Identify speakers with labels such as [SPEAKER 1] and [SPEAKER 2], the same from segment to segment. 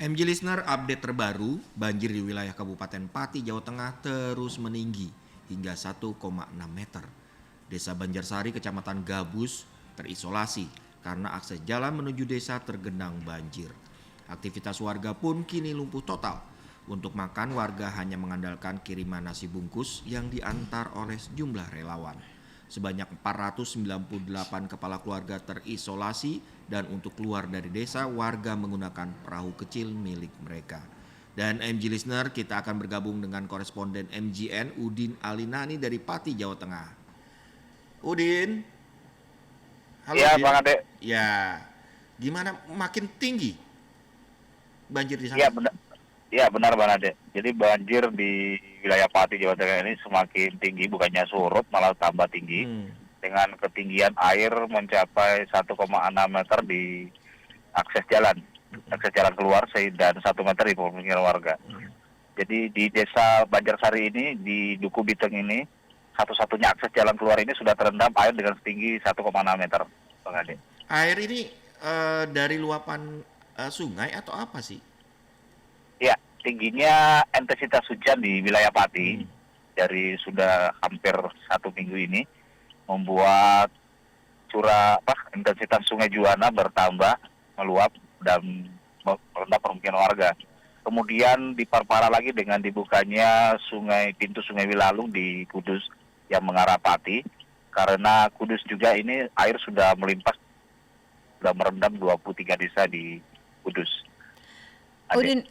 [SPEAKER 1] MG Listener update terbaru, banjir di wilayah Kabupaten Pati, Jawa Tengah terus meninggi hingga 1,6 meter. Desa Banjarsari, Kecamatan Gabus terisolasi karena akses jalan menuju desa tergenang banjir. Aktivitas warga pun kini lumpuh total. Untuk makan, warga hanya mengandalkan kiriman nasi bungkus yang diantar oleh sejumlah relawan. Sebanyak 498 kepala keluarga terisolasi dan untuk keluar dari desa warga menggunakan perahu kecil milik mereka. Dan MG Listener, kita akan bergabung dengan koresponden MGN Udin Alinani dari Pati, Jawa Tengah. Udin. Halo
[SPEAKER 2] Ya,
[SPEAKER 1] Udin.
[SPEAKER 2] Bang Ade.
[SPEAKER 1] Ya, gimana makin tinggi banjir di sana?
[SPEAKER 2] Ya, benar Bang Ade. Jadi banjir di wilayah Pati, Jawa Tengah ini semakin tinggi, bukannya surut, malah tambah tinggi. Dengan ketinggian air mencapai 1,6 meter di akses jalan keluar dan 1 meter di pemukiman warga. Jadi di desa Banjarsari ini, di Duku Biteng ini, satu-satunya akses jalan keluar ini sudah terendam air dengan setinggi 1,6 meter, Bang Ade.
[SPEAKER 1] Air ini dari luapan sungai atau apa sih?
[SPEAKER 2] Ya, tingginya intensitas hujan di wilayah Pati dari sudah hampir 1 minggu ini membuat intensitas Sungai Juwana bertambah, meluap dan merendam permukiman warga. Kemudian diperparah lagi dengan dibukanya pintu Sungai Wilalung di Kudus yang mengarah Pati, karena Kudus juga ini air sudah melimpas, sudah merendam 23 desa di Kudus.
[SPEAKER 3] Udin,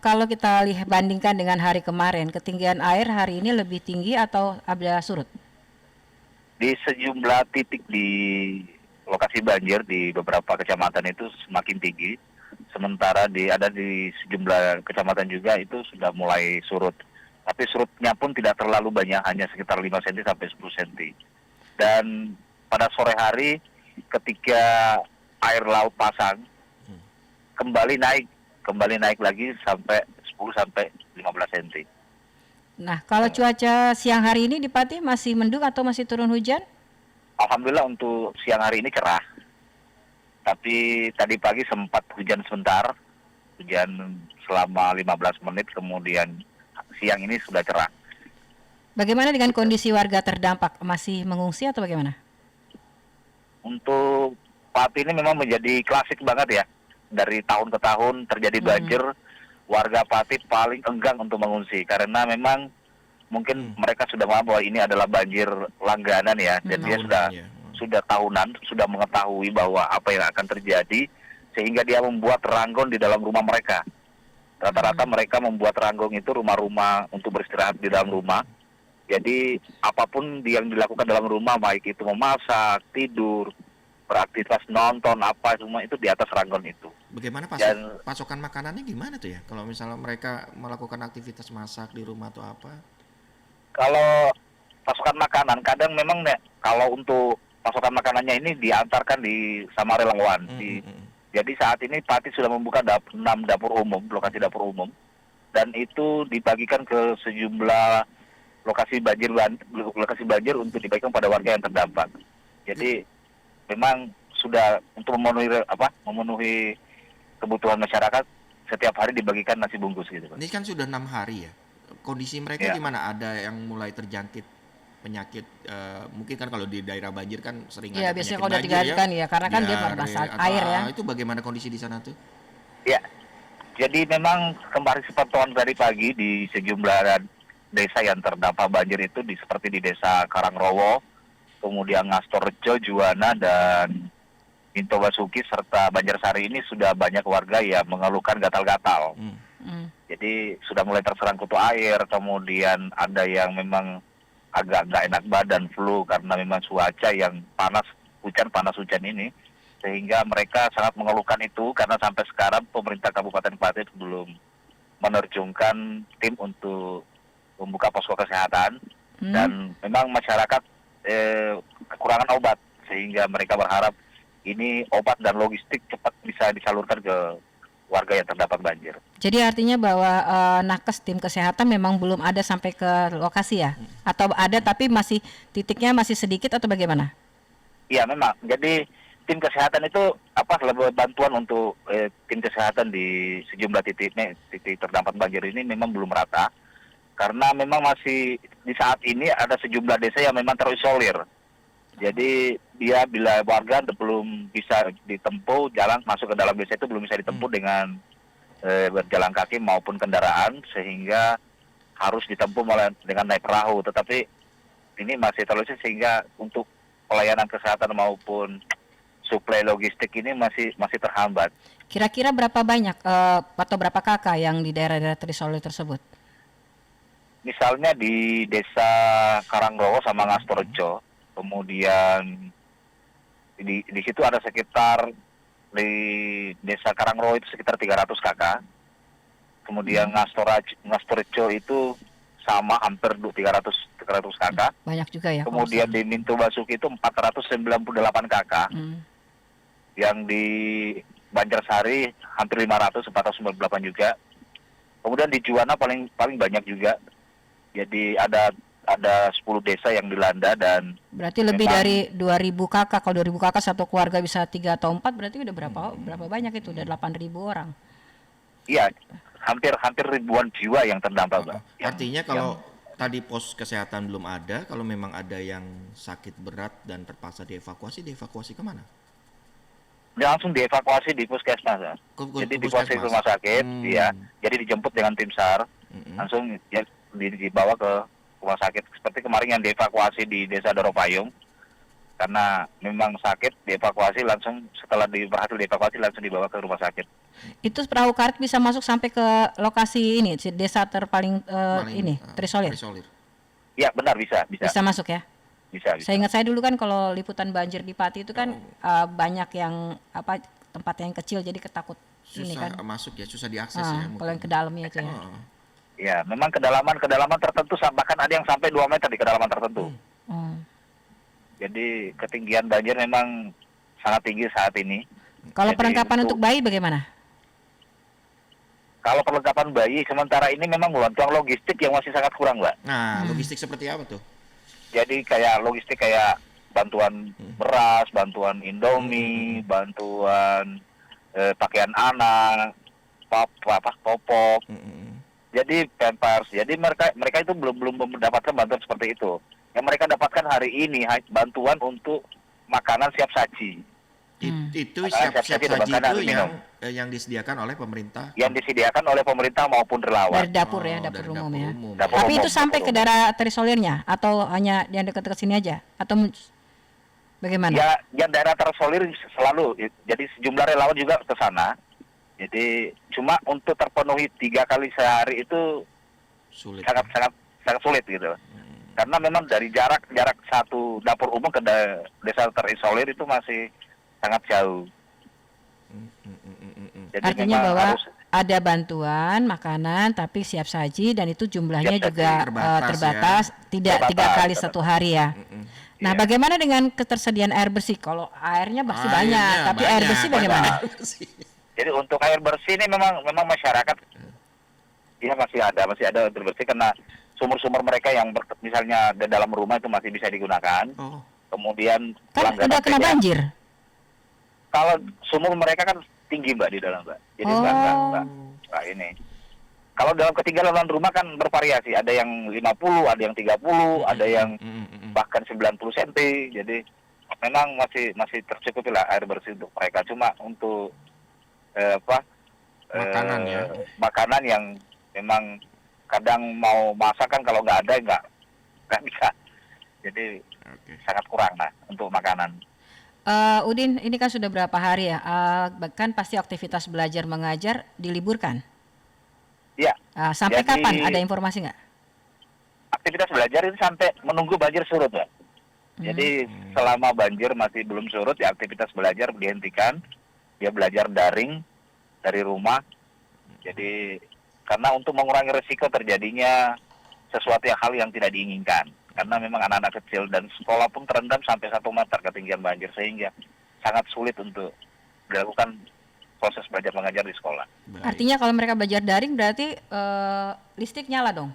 [SPEAKER 3] kalau kita bandingkan dengan hari kemarin, ketinggian air hari ini lebih tinggi atau ada surut?
[SPEAKER 2] Di sejumlah titik di lokasi banjir di beberapa kecamatan itu semakin tinggi, sementara ada di sejumlah kecamatan juga itu sudah mulai surut. Tapi surutnya pun tidak terlalu banyak, hanya sekitar 5 cm sampai 10 cm. Dan pada sore hari ketika air laut pasang, kembali naik lagi sampai 10 sampai 15 cm.
[SPEAKER 3] Nah, kalau cuaca siang hari ini di Pati masih mendung atau masih turun hujan?
[SPEAKER 2] Alhamdulillah untuk siang hari ini cerah. Tapi tadi pagi sempat hujan sebentar, hujan selama 15 menit, kemudian siang ini sudah cerah.
[SPEAKER 3] Bagaimana dengan kondisi warga terdampak? Masih mengungsi atau bagaimana?
[SPEAKER 2] Untuk Pati ini memang menjadi klasik banget ya. Dari tahun ke tahun terjadi banjir, warga Pati paling enggan untuk mengungsi karena memang mungkin mereka sudah paham bahwa ini adalah banjir langganan ya, dan dia sudah tahunan, sudah mengetahui bahwa apa yang akan terjadi, sehingga dia membuat ranggon di dalam rumah mereka. Rata-rata mereka membuat ranggong itu rumah-rumah untuk beristirahat di dalam rumah. Jadi apapun yang dilakukan dalam rumah, baik itu memasak, tidur, beraktivitas nonton, apa semua itu di atas ranggon itu.
[SPEAKER 1] Bagaimana pasokan makanannya gimana tuh ya? Kalau misalnya mereka melakukan aktivitas masak di rumah atau apa?
[SPEAKER 2] Kalau pasokan makanan, kadang memang kalau untuk pasokan makanannya ini diantarkan sama relawan. Jadi saat ini Pati sudah membuka 6 dapur umum, lokasi dapur umum, dan itu dibagikan ke sejumlah lokasi banjir untuk dibagikan pada warga yang terdampak. Jadi memang sudah untuk memenuhi kebutuhan masyarakat, setiap hari dibagikan nasi bungkus gitu, Pak.
[SPEAKER 1] Ini kan sudah 6 hari ya. Kondisi mereka gimana? Ada yang mulai terjangkit penyakit, mungkin kan kalau di daerah banjir kan sering ada
[SPEAKER 3] biasanya
[SPEAKER 1] penyakit
[SPEAKER 3] kalau udah
[SPEAKER 1] banjir
[SPEAKER 3] kan ya, karena kan dia masalah air ya.
[SPEAKER 1] Itu bagaimana kondisi di sana tuh?
[SPEAKER 2] Ya, jadi memang kemarin sepantauan dari pagi di sejumlah desa yang terdampak banjir itu seperti di desa Karangrowo, kemudian Ngastorrejo, Juwana, dan Minto Basuki serta Banjarsari ini sudah banyak warga yang mengeluhkan gatal-gatal. Jadi sudah mulai terserang kutu air, kemudian ada yang memang agak nggak enak badan, flu karena memang cuaca yang panas hujan ini, sehingga mereka sangat mengeluhkan itu karena sampai sekarang pemerintah Kabupaten Pati belum menerjunkan tim untuk membuka posko kesehatan, dan memang masyarakat kekurangan obat, sehingga mereka berharap ini obat dan logistik cepat bisa disalurkan ke warga yang terdampak banjir.
[SPEAKER 3] Jadi artinya bahwa nakes tim kesehatan memang belum ada sampai ke lokasi ya? Atau ada tapi titiknya masih sedikit atau bagaimana?
[SPEAKER 2] Iya memang, jadi tim kesehatan itu lebih bantuan untuk tim kesehatan di sejumlah titik terdampak banjir ini memang belum rata karena memang masih di saat ini ada sejumlah desa yang memang terisolir. Jadi dia bila warga belum bisa ditempuh jalan masuk ke dalam desa itu belum bisa ditempuh dengan berjalan kaki maupun kendaraan sehingga harus ditempuh dengan naik perahu. Tetapi ini masih terlalu sehingga untuk pelayanan kesehatan maupun suplai logistik ini masih terhambat.
[SPEAKER 3] Kira-kira berapa banyak atau berapa kakak yang di daerah-daerah terisolir tersebut?
[SPEAKER 2] Misalnya di desa Karangrowo sama Ngastorjo, kemudian di situ ada sekitar di desa Karangrowo itu sekitar 300 kakak. Kemudian Ngastorjo itu sama hampir 300 kakak.
[SPEAKER 3] Banyak juga ya.
[SPEAKER 2] Kemudian di Minto Basuki itu 498 kakak. Yang di Banjarsari hampir 498 juga. Kemudian di Juwana paling banyak juga. Jadi ada 10 desa yang dilanda dan
[SPEAKER 3] berarti lebih dari 2.000 kakak. Kalau 2.000 kakak satu keluarga bisa 3 atau 4 berarti udah berapa banyak itu? Udah 8.000 orang.
[SPEAKER 2] Iya, hampir ribuan jiwa yang terdampak, Mbak.
[SPEAKER 1] Artinya kalau tadi pos kesehatan belum ada, kalau memang ada yang sakit berat dan terpaksa dievakuasi kemana?
[SPEAKER 2] Dia langsung dievakuasi di puskesmas, ya. Jadi di puskesmas rumah sakit, ya. Jadi dijemput dengan tim SAR, langsung ya, dibawa ke rumah sakit. Seperti kemarin yang dievakuasi di Desa Doropayung, karena memang sakit dievakuasi langsung setelah berhasil dievakuasi langsung dibawa ke rumah sakit.
[SPEAKER 3] Itu perahu karet bisa masuk sampai ke lokasi ini, desa terpaling terisolir.
[SPEAKER 2] Iya benar bisa.
[SPEAKER 3] Bisa masuk ya.
[SPEAKER 2] Bisa.
[SPEAKER 3] Saya ingat saya dulu kan kalau liputan banjir di Pati itu kan banyak yang tempatnya yang kecil jadi ketakut ini kan.
[SPEAKER 1] Susah masuk ya, susah diakses ya.
[SPEAKER 3] Kalau yang ke dalamnya itu ya.
[SPEAKER 2] Ya, memang kedalaman tertentu bahkan ada yang sampai 2 meter di kedalaman tertentu. Jadi ketinggian banjir memang sangat tinggi saat ini.
[SPEAKER 3] Kalau perlengkapan untuk bayi bagaimana?
[SPEAKER 2] Kalau perlengkapan bayi sementara ini memang bantuan logistik yang masih sangat kurang, Mbak.
[SPEAKER 1] Nah, logistik seperti apa tuh?
[SPEAKER 2] Jadi logistik kayak bantuan beras, bantuan Indomie, bantuan pakaian anak, popok. Jadi Pampers. Jadi mereka itu belum mendapatkan bantuan seperti itu. Yang mereka dapatkan hari ini bantuan untuk makanan siap saji.
[SPEAKER 1] Itu siap saji itu yang disediakan oleh pemerintah.
[SPEAKER 2] Yang disediakan oleh pemerintah maupun relawan.
[SPEAKER 3] Dari dapur ya, dapur umum ya.
[SPEAKER 2] Dapur
[SPEAKER 3] Tapi
[SPEAKER 2] umum,
[SPEAKER 3] itu sampai ke daerah terisolirnya atau hanya yang dekat-dekat sini aja atau bagaimana?
[SPEAKER 2] Ya, yang daerah terisolir selalu. Jadi sejumlah relawan juga ke sana. Jadi cuma untuk terpenuhi 3 kali sehari itu
[SPEAKER 1] sulit.
[SPEAKER 2] sangat sulit gitu. Karena memang dari jarak satu dapur umum ke desa terisolir itu masih sangat jauh. Jadi
[SPEAKER 3] artinya bahwa ada bantuan makanan tapi siap saji dan itu jumlahnya juga terbatas, tidak 3 kali satu hari ya. Nah, bagaimana dengan ketersediaan air bersih? Kalau airnya masih banyak, tapi air bersih bagaimana?
[SPEAKER 2] Jadi untuk air bersih ini memang masyarakat ya masih ada air bersih karena sumur-sumur mereka yang misalnya di dalam rumah itu masih bisa digunakan. Kemudian
[SPEAKER 3] kan udah kena banjir.
[SPEAKER 2] Kalau sumur mereka kan tinggi, Mbak, di dalam, Mbak. Jadi Mbak ini. Kalau dalam ketinggalan rumah kan bervariasi, ada yang 50, ada yang 30, ada yang bahkan 90 cm. Jadi memang masih tercukupi lah air bersih untuk mereka. Cuma untuk makanan yang memang kadang mau masak kan kalau nggak ada nggak bisa. Jadi sangat kurang lah untuk makanan.
[SPEAKER 3] Udin, ini kan sudah berapa hari ya? Bahkan pasti aktivitas belajar mengajar diliburkan.
[SPEAKER 2] Iya.
[SPEAKER 3] Sampai kapan? Ada informasi nggak?
[SPEAKER 2] Aktivitas belajar itu sampai menunggu banjir surut, ya. Jadi selama banjir masih belum surut, ya aktivitas belajar dihentikan. Dia belajar daring dari rumah. Jadi karena untuk mengurangi risiko terjadinya sesuatu hal yang tidak diinginkan. Karena memang anak-anak kecil dan sekolah pun terendam sampai 1 meter ketinggian banjir sehingga sangat sulit untuk dilakukan proses belajar mengajar di sekolah.
[SPEAKER 1] Baik.
[SPEAKER 3] Artinya kalau mereka belajar daring berarti listrik nyala dong?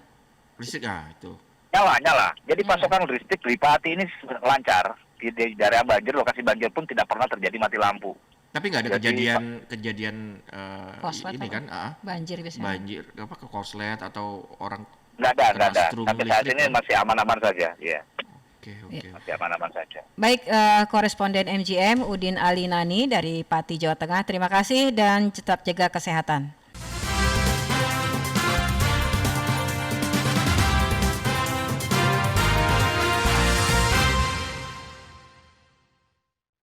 [SPEAKER 1] Listrik itu.
[SPEAKER 2] Nyala. Jadi pasokan listrik di Pati ini lancar, di daerah banjir, lokasi banjir pun tidak pernah terjadi mati lampu.
[SPEAKER 1] Tapi nggak ada
[SPEAKER 2] Jadi,
[SPEAKER 1] kejadian
[SPEAKER 3] Koslet
[SPEAKER 1] ini
[SPEAKER 3] apa?
[SPEAKER 1] kan,
[SPEAKER 3] Banjir biasanya.
[SPEAKER 1] banjir apa ke korslet atau orang
[SPEAKER 2] nggak ada.
[SPEAKER 1] kena strum
[SPEAKER 2] Sampai saat
[SPEAKER 1] listrik
[SPEAKER 2] ini
[SPEAKER 1] kan?
[SPEAKER 2] masih aman-aman saja, ya,
[SPEAKER 1] Oke.
[SPEAKER 2] masih aman-aman saja.
[SPEAKER 3] Baik, koresponden MGM Udin Ali Nani dari Pati, Jawa Tengah. Terima kasih dan tetap jaga kesehatan.